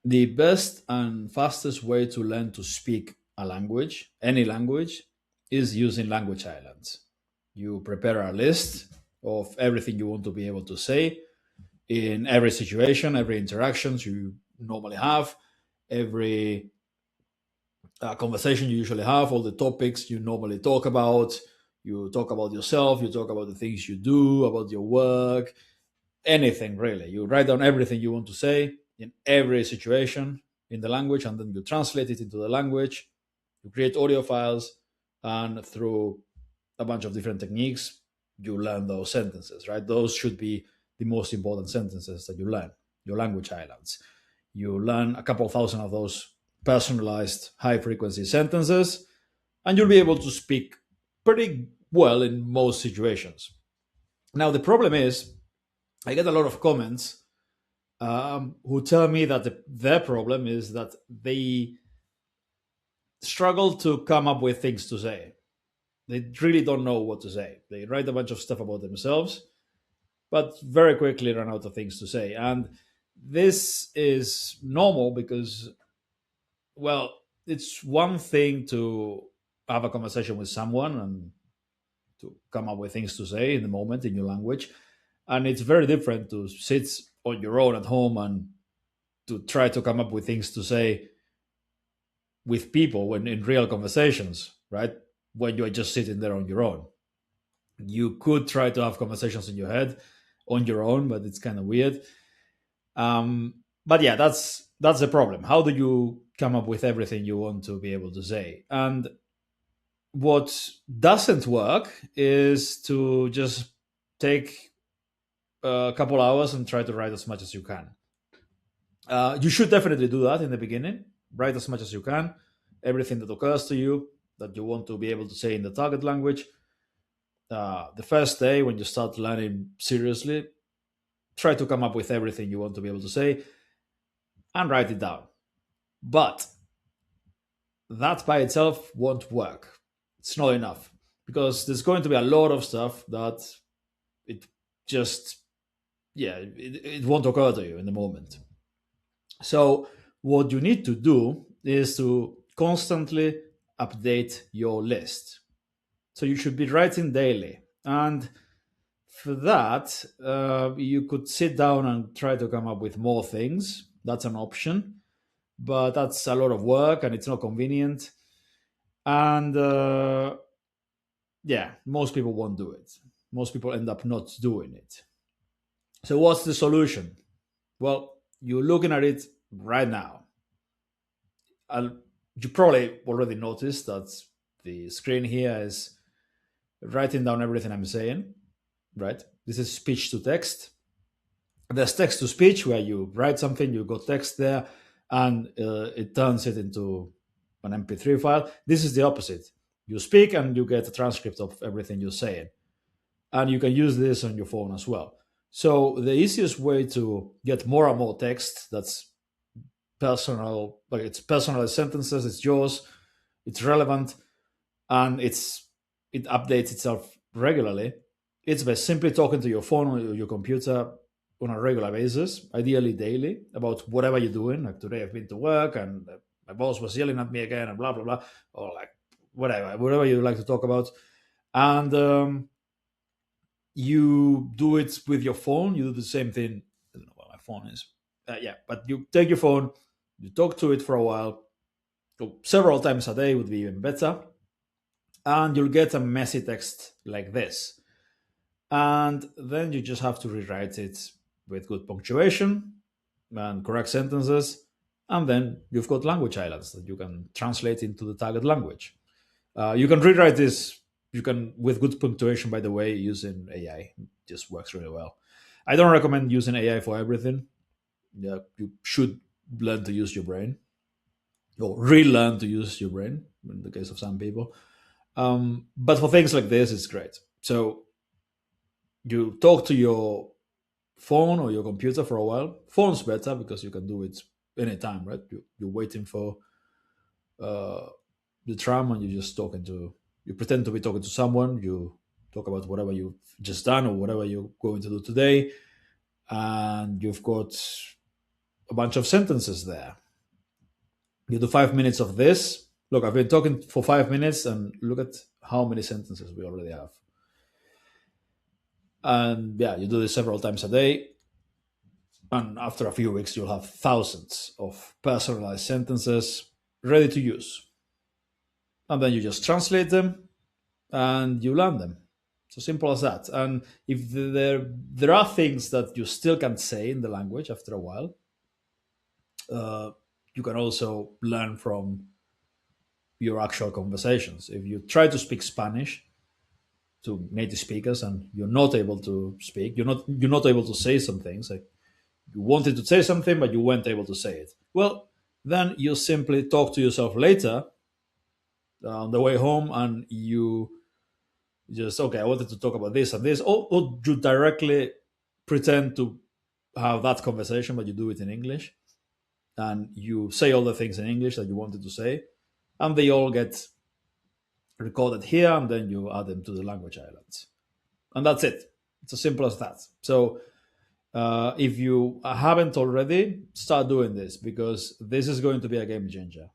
The best and fastest way to learn to speak a language, any language, is using language islands. You prepare a list of everything you want to be able to say in every situation, every interactions you normally have, every conversation you usually have, all the topics you normally talk about. You talk about yourself, you talk about the things you do, about your work, anything really. You write down everything you want to say in every situation in the language, and then you translate it into the language. You create audio files, and through a bunch of different techniques, you learn those sentences, right? Those should be the most important sentences that you learn, your language islands. You learn a couple thousand of those personalized high frequency sentences, and you'll be able to speak pretty well in most situations. Now, the problem is, I get a lot of comments who tell me that their problem is that they struggle to come up with things to say. They really don't know what to say. They write a bunch of stuff about themselves, but very quickly run out of things to say. And this is normal because, well, it's one thing to have a conversation with someone and to come up with things to say in the moment in your language. And it's very different to sit on your own at home and to try to come up with things to say with people when in real conversations, right? When you're just sitting there on your own. You could try to have conversations in your head on your own, but it's kind of weird. But yeah, that's the problem. How do you come up with everything you want to be able to say? And what doesn't work is to just take a couple hours and try to write as much as you can. You should definitely do that in the beginning. Write as much as you can, everything that occurs to you that you want to be able to say in the target language. The first day when you start learning seriously, try to come up with everything you want to be able to say and write it down. But that by itself won't work. It's not enough because there's going to be a lot of stuff that it just, yeah, it won't occur to you in the moment. So, what you need to do is to constantly update your list. So, you should be writing daily. And for that, you could sit down and try to come up with more things. That's an option, but that's a lot of work and it's not convenient. And yeah, most people won't do it. Most people end up not doing it. So, what's the solution? Well, you're looking at it right now. You probably already noticed that the screen here is writing down everything I'm saying, right? This is speech to text. There's text to speech where you write something, you got text there, and it turns it into an MP3 file. This is the opposite. You speak and you get a transcript of everything you're saying. And you can use this on your phone as well. So the easiest way to get more and more text that's personal, like it's personalized sentences, it's yours, it's relevant, and it updates itself regularly. It's by simply talking to your phone or your computer on a regular basis, ideally daily, about whatever you're doing. Like today, I've been to work and my boss was yelling at me again, and blah blah blah, or like whatever you like to talk about, and you do it with your phone. You do the same thing. I don't know what my phone is. Yeah, but you take your phone, you talk to it for a while, so several times a day would be even better, and you'll get a messy text like this. And then you just have to rewrite it with good punctuation and correct sentences. And then you've got language islands that you can translate into the target language. You can rewrite this. You can with good punctuation, by the way, using AI. It just works really well. I don't recommend using AI for everything. Yeah, you should learn to use your brain or relearn to use your brain in the case of some people. But for things like this, it's great. So you talk to your phone or your computer for a while. Phone's better because you can do it anytime, right? You're waiting for uh, the tram and you're just talking to, you pretend to be talking to someone, you talk about whatever you've just done or whatever you're going to do today, and you've got a bunch of sentences there. You do 5 minutes of this. Look, I've been talking for 5 minutes, and look at how many sentences we already have. And yeah, you do this several times a day. And after a few weeks, you'll have thousands of personalized sentences ready to use. And then you just translate them and you learn them. So simple as that. And if there are things that you still can't say in the language after a while, you can also learn from your actual conversations. If you try to speak Spanish to native speakers and you're not able to speak, you're not able to say some things, like you wanted to say something but you weren't able to say it. Well, then you simply talk to yourself later on the way home, and you just, okay, I wanted to talk about this and this, or you directly pretend to have that conversation but you do it in English, and you say all the things in English that you wanted to say, and they all get recorded here, and then you add them to the language islands, and that's it. It's as simple as that. So if you haven't already, start doing this, because this is going to be a game changer.